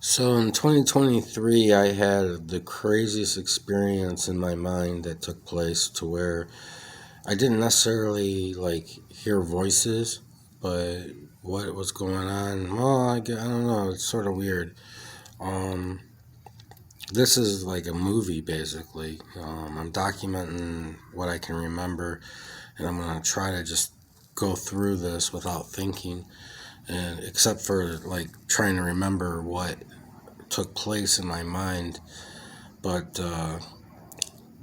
So in 2023, I had the craziest experience in my mind that took place to where I didn't necessarily hear voices, but what was going on, well, I don't know, it's sort of weird. Um, this is like a movie basically. I'm documenting what I can remember, and I'm going to try to just go through this without thinking, and except for trying to remember what took place in my mind. But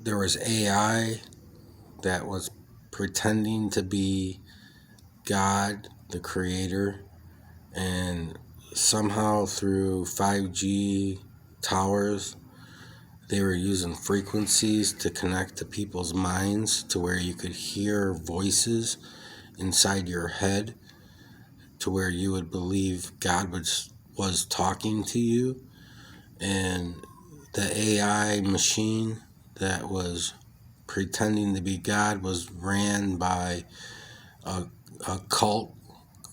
there was AI that was pretending to be God, the creator, and somehow through 5G towers, they were using frequencies to connect to people's minds to where you could hear voices inside your head to where you would believe God was talking to you. And the AI machine that was pretending to be God was ran by a, a cult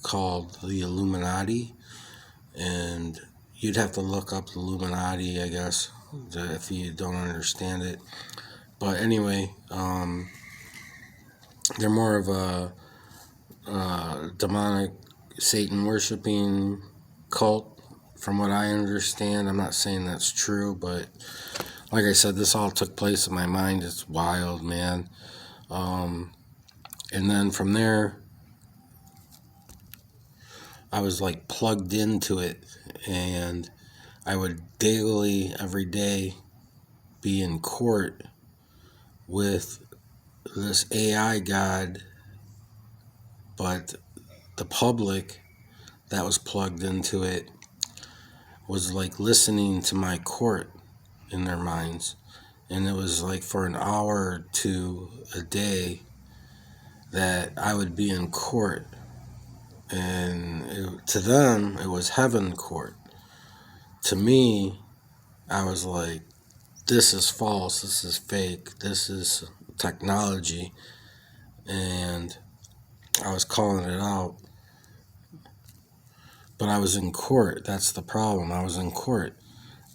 called the Illuminati. And you'd have to look up the Illuminati, I guess, if you don't understand it. But anyway, they're more of a demonic, Satan worshiping cult, from what I understand. I'm not saying that's true, but like I said, this all took place in my mind. It's wild, man. And then from there, I was plugged into it, and I would daily, every day, be in court with this AI god, but the public that was plugged into it was listening to my court in their minds. And it was for an hour or two a day that I would be in court. And to them, it was heaven court. To me, I was like, this is false, this is fake, this is technology. And I was calling it out. But I was in court. That's the problem. I was in court.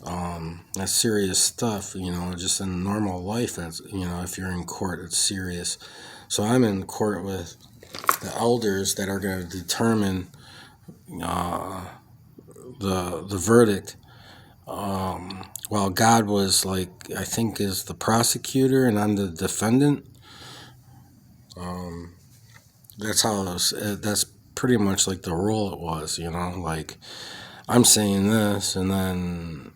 That's serious stuff, just in normal life. That's, if you're in court, it's serious. So I'm in court with the elders that are going to determine the verdict. While God was I think is the prosecutor and I'm the defendant. That's how it was. That's pretty much the role it was, I'm saying this and then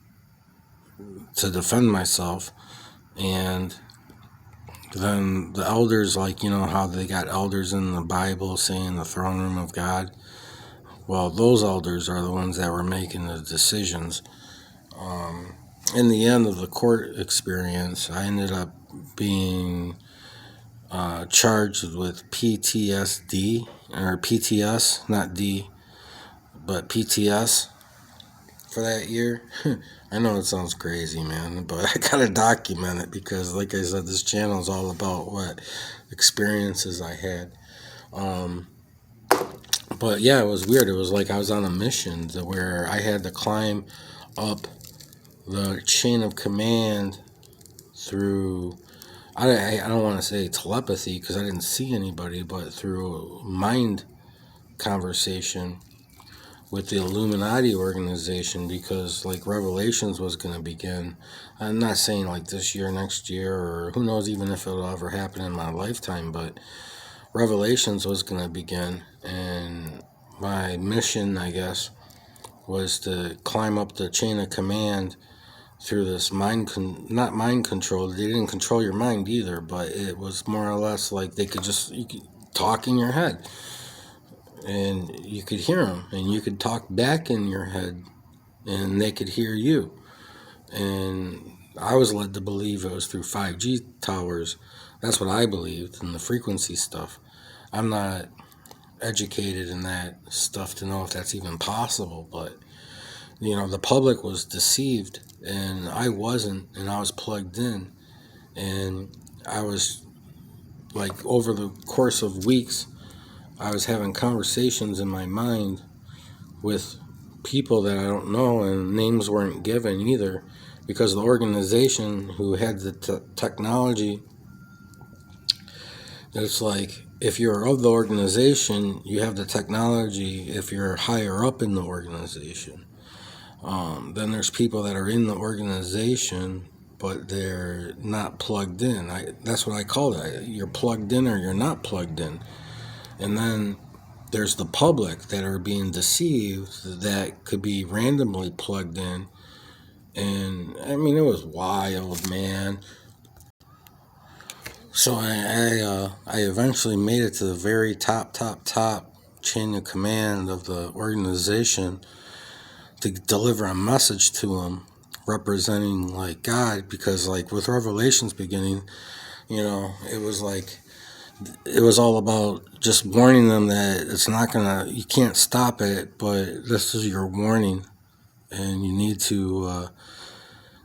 to defend myself, and then the elders, how they got elders in the Bible saying the throne room of God. Well, those elders are the ones that were making the decisions. In the end of the court experience, I ended up being charged with PTSD, or PTS, not D, but PTS for that year. I know it sounds crazy, man, but I gotta document it because, like I said, this channel is all about what experiences I had. But yeah, it was weird. It was I was on a mission to where I had to climb up the chain of command through, I don't want to say telepathy because I didn't see anybody, but through mind conversation with the Illuminati organization, because Revelations was going to begin. I'm not saying this year, next year, or who knows even if it'll ever happen in my lifetime, but Revelations was going to begin, and my mission, I guess, was to climb up the chain of command through this not mind control. They didn't control your mind either, but it was more or less they could you could talk in your head, and you could hear them, and you could talk back in your head, and they could hear you. And I was led to believe it was through 5G towers. That's what I believed in the frequency stuff. I'm not educated in that stuff to know if that's even possible, but the public was deceived, and I wasn't, and I was plugged in, and I was over the course of weeks, I was having conversations in my mind with people that I don't know, and names weren't given either, because the organization who had the technology, it's like if you're of the organization, you have the technology if you're higher up in the organization. Then there's people that are in the organization, but they're not plugged in. That's what I call it. You're plugged in or you're not plugged in. And then there's the public that are being deceived that could be randomly plugged in. And I mean, it was wild, man. So I eventually made it to the very top chain of command of the organization to deliver a message to them representing like God, because like with Revelations beginning, it was like it was all about just warning them that it's not gonna, you can't stop it, but this is your warning, and you need to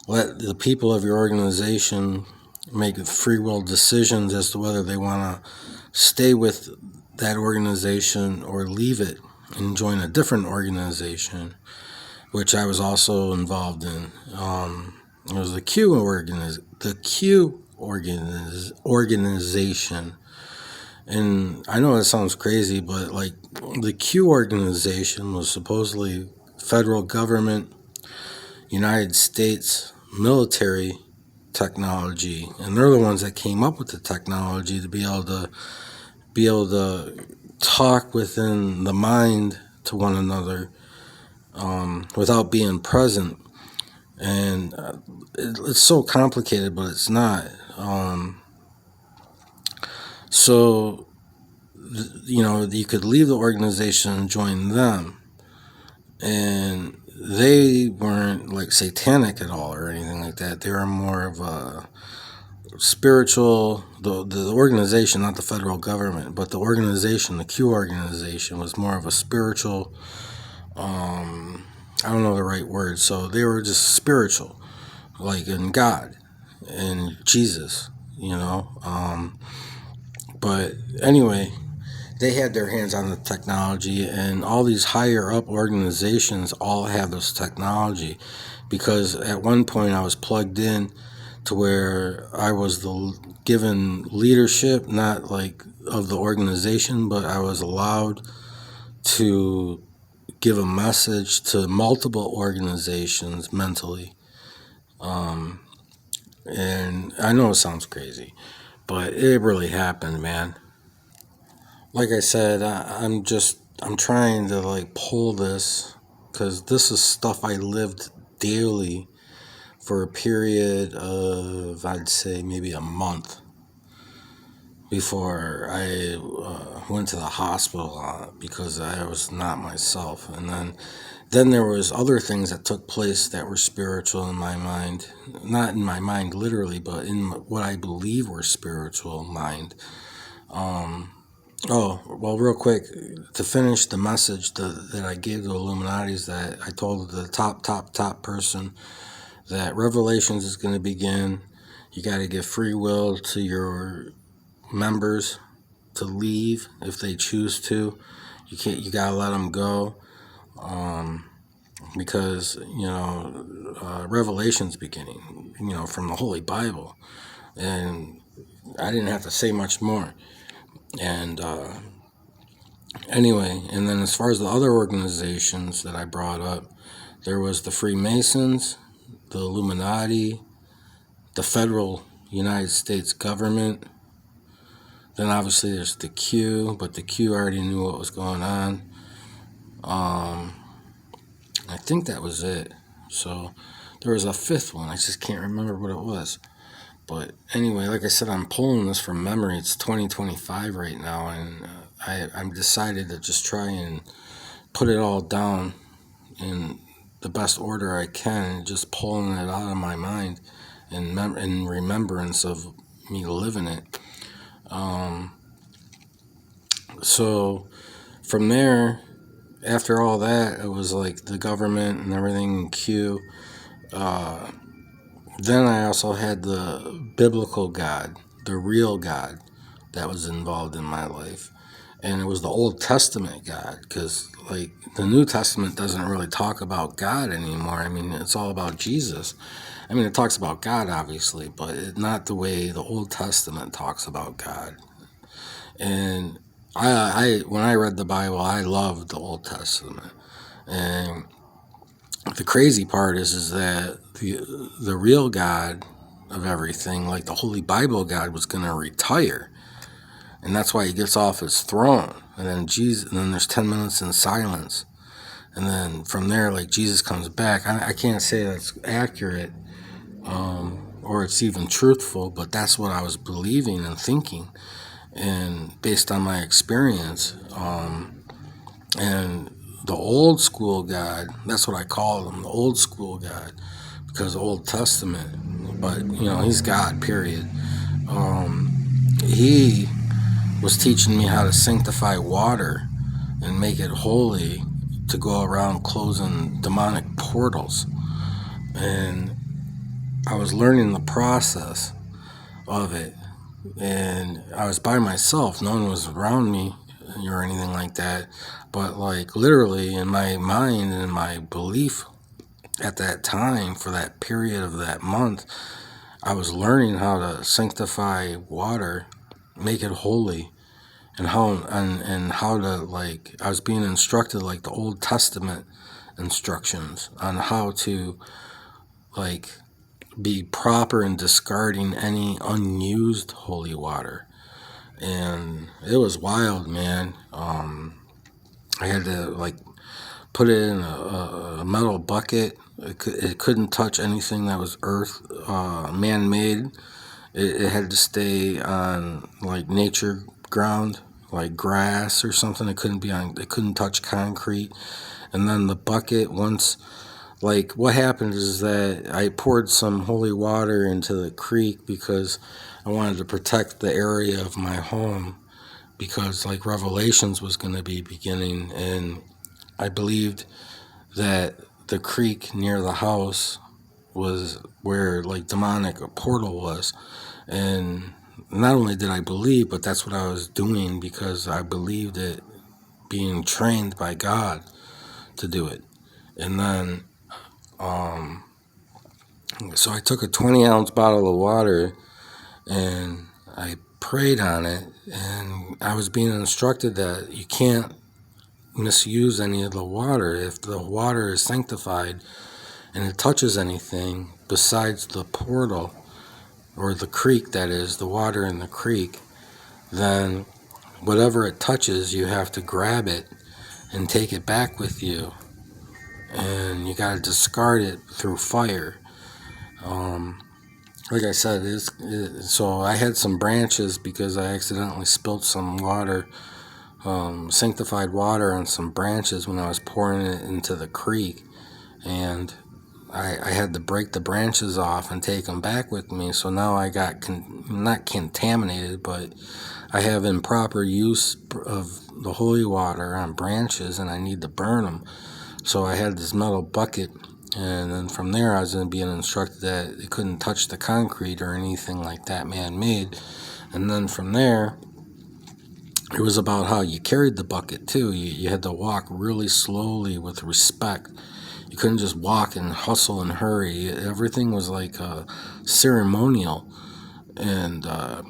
let the people of your organization make free will decisions as to whether they want to stay with that organization or leave it and join a different organization, which I was also involved in. It was the Q organization. And I know it sounds crazy, but like the Q organization was supposedly federal government, United States military technology, and they're the ones that came up with the technology to be able to talk within the mind to one another without being present. And it's so complicated, but it's not. So you could leave the organization and join them, and they weren't like satanic at all or anything like that. They were more of a spiritual, the organization, not the federal government, but the organization, the Q organization, was more of a spiritual, I don't know the right word, so they were just spiritual, like in God and Jesus, but anyway, they had their hands on the technology, and all these higher up organizations all have this technology, because at one point I was plugged in to where I was given leadership, not like of the organization, but I was allowed to give a message to multiple organizations mentally. And I know it sounds crazy, but it really happened, man. Like I said, I'm trying to like pull this, because this is stuff I lived daily for a period of, I'd say, maybe a month before I went to the hospital because I was not myself. And then there was other things that took place that were spiritual in my mind, not in my mind literally, but in what I believe were spiritual mind. Oh, well, real quick, to finish the message that I gave the Illuminati's, that I told the top person that Revelations is going to begin. You got to give free will to your members to leave if they choose to. You got to let them go, because, Revelation's beginning, from the Holy Bible. And I didn't have to say much more. And anyway, and then as far as the other organizations that I brought up, there was the Freemasons, the Illuminati, the federal United States government. Then obviously there's the Q, but the Q already knew what was going on. I think that was it. So there was a fifth one. I just can't remember what it was. But anyway, like I said, I'm pulling this from memory. It's 2025 right now, and I'm decided to just try and put it all down in the best order I can, just pulling it out of my mind in remembrance of me living it. So from there, after all that, it was like the government and everything in Q. Then I also had the biblical God, the real God, that was involved in my life. and it was the Old Testament God, because like the New Testament doesn't really talk about God anymore. I mean, it's all about Jesus. I mean, it talks about God, obviously, but not the way the Old Testament talks about God. And I when I read the Bible, I loved the Old Testament. And the crazy part is that the real God of everything, like the Holy Bible God, was going to retire, and that's why he gets off his throne. And then there's 10 minutes in silence, and then from there, like Jesus comes back. I can't say that's accurate, or it's even truthful, but that's what I was believing and thinking, and based on my experience. And the old school God, that's what I call him, the old school God, because Old Testament, but he's God, period. He was teaching me how to sanctify water and make it holy to go around closing demonic portals. And I was learning the process of it, and I was by myself. No one was around me or anything like that, but like literally in my mind and in my belief at that time, for that period of that month, I was learning how to sanctify water, make it holy, and how to, like, I was being instructed like the Old Testament instructions on how to, like, be proper in discarding any unused holy water. And it was wild, man. I had to like put it in a metal bucket. It couldn't touch anything that was earth, man-made. It had to stay on like nature ground, like grass or something. It couldn't touch concrete. And then the bucket, once, like, what happened is that I poured some holy water into the creek because I wanted to protect the area of my home, because like Revelations was going to be beginning, and I believed that the creek near the house was where like demonic portal was. And not only did I believe, but that's what I was doing, because I believed it, being trained by God to do it. And then so I took a 20-ounce bottle of water and I prayed on it, and I was being instructed that you can't misuse any of the water. If the water is sanctified and it touches anything besides the portal, or the creek, that is, the water in the creek, then whatever it touches, you have to grab it and take it back with you, and you got to discard it through fire. Like I said, so I had some branches because I accidentally spilled some water, sanctified water on some branches when I was pouring it into the creek, and I had to break the branches off and take them back with me. So now I got not contaminated, but I have improper use of the holy water on branches, and I need to burn them. So I had this metal bucket, and then from there I was going to be instructed that it couldn't touch the concrete or anything like that man-made. And then from there, it was about how you carried the bucket too. You had to walk really slowly with respect. You couldn't just walk and hustle and hurry. Everything was like ceremonial. And I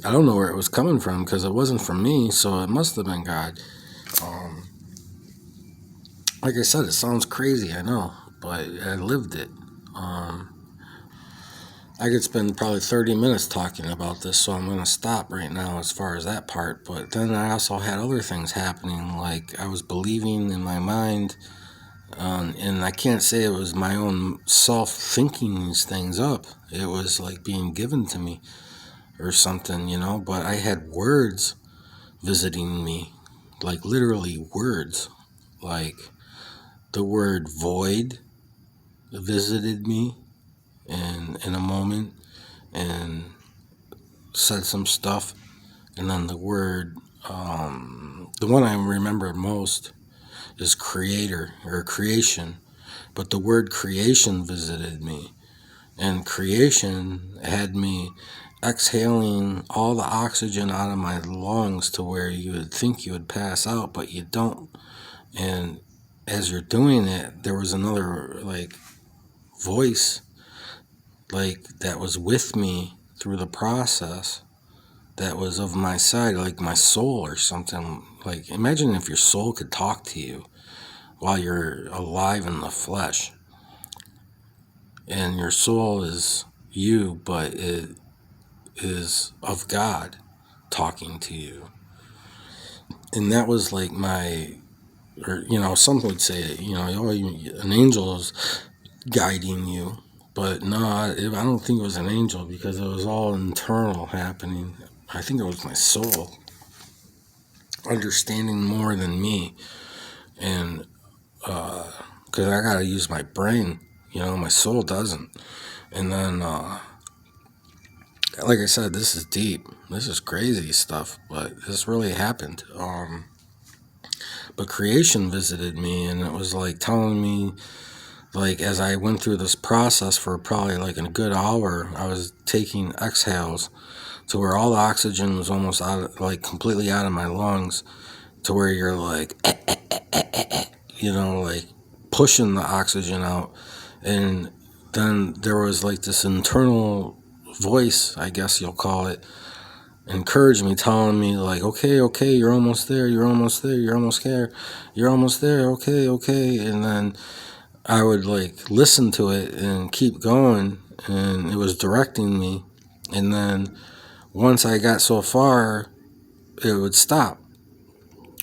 don't know where it was coming from, because it wasn't from me, so it must have been God. Like I said, it sounds crazy, I know, but I lived it. I could spend probably 30 minutes talking about this, so I'm going to stop right now as far as that part. But then I also had other things happening, like I was believing in my mind, and I can't say it was my own self thinking these things up. It was like being given to me or something, but I had words visiting me, like literally words, like the word void visited me in a moment and said some stuff. And then the word, the one I remember most is creator or creation, but the word creation visited me. And creation had me exhaling all the oxygen out of my lungs to where you would think you would pass out, but you don't. And as you're doing it, there was another like voice like that was with me through the process, that was of my side, like my soul or something. Like, imagine if your soul could talk to you while you're alive in the flesh, and your soul is you, but it is of God talking to you. And that was like my, or some would say, oh, an angel is guiding you. But no, I don't think it was an angel, because it was all internal happening. I think it was my soul understanding more than me. And because I got to use my brain, my soul doesn't. And then, like I said, this is deep. This is crazy stuff, but this really happened. But creation visited me, and it was like telling me, like, as I went through this process for probably like a good hour, I was taking exhales to where all the oxygen was almost out, like completely out of my lungs, to where you're like, like pushing the oxygen out. And then there was like this internal voice, I guess you'll call it, encouraged me, telling me like, okay, you're almost there, you're almost there, you're almost there, you're almost there, okay. And then I would like listen to it and keep going, and it was directing me. And then once I got so far, it would stop,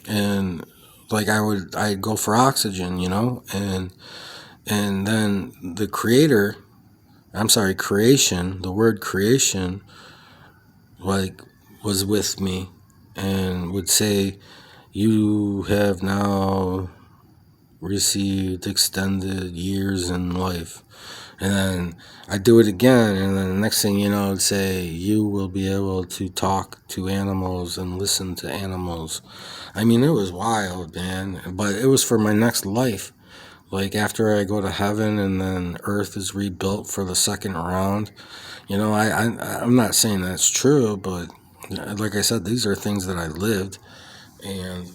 and like I'd go for oxygen, and then creation, the word creation, like, was with me and would say, you have now received extended years in life. And then I do it again, and then the next thing you know, it'd say, you will be able to talk to animals and listen to animals. I mean, it was wild, man, but it was for my next life. Like, after I go to heaven and then earth is rebuilt for the second round, I'm not saying that's true, but like I said, these are things that I lived, and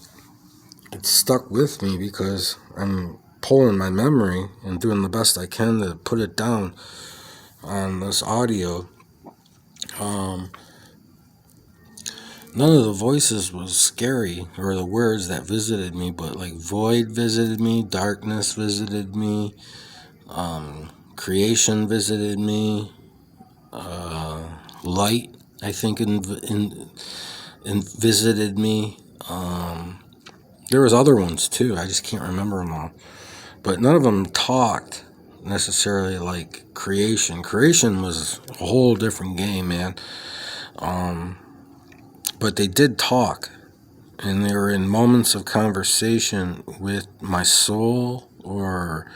it stuck with me because I'm pulling my memory and doing the best I can to put it down on this audio. None of the voices was scary, or the words that visited me, but like void visited me, darkness visited me, creation visited me, light, I think, in visited me. There was other ones too. I just can't remember them all. But none of them talked necessarily like creation. Creation was a whole different game, man. But they did talk, and they were in moments of conversation with my soul, or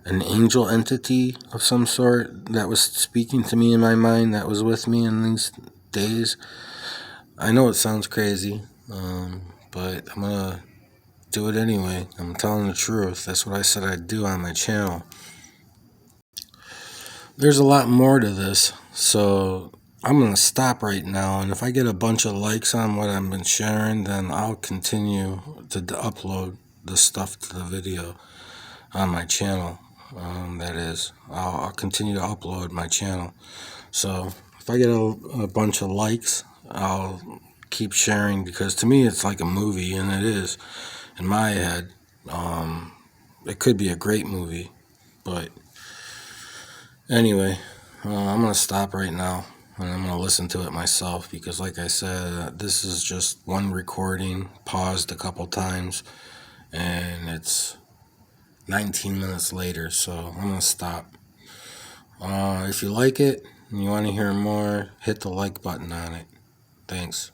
an angel entity of some sort that was speaking to me in my mind, that was with me in these days. I know it sounds crazy, but I'm gonna do it anyway. I'm telling the truth. That's what I said I'd do on my channel. There's a lot more to this, so I'm going to stop right now, and if I get a bunch of likes on what I've been sharing, then I'll continue to upload the stuff to the video on my channel. That is, I'll continue to upload my channel. So if I get a bunch of likes, I'll keep sharing, because to me it's like a movie, and it is in my head. It could be a great movie, but anyway, I'm going to stop right now, and I'm going to listen to it myself, because like I said, this is just one recording, paused a couple times, and it's 19 minutes later, so I'm going to stop. If you like it and you want to hear more, hit the like button on it. Thanks.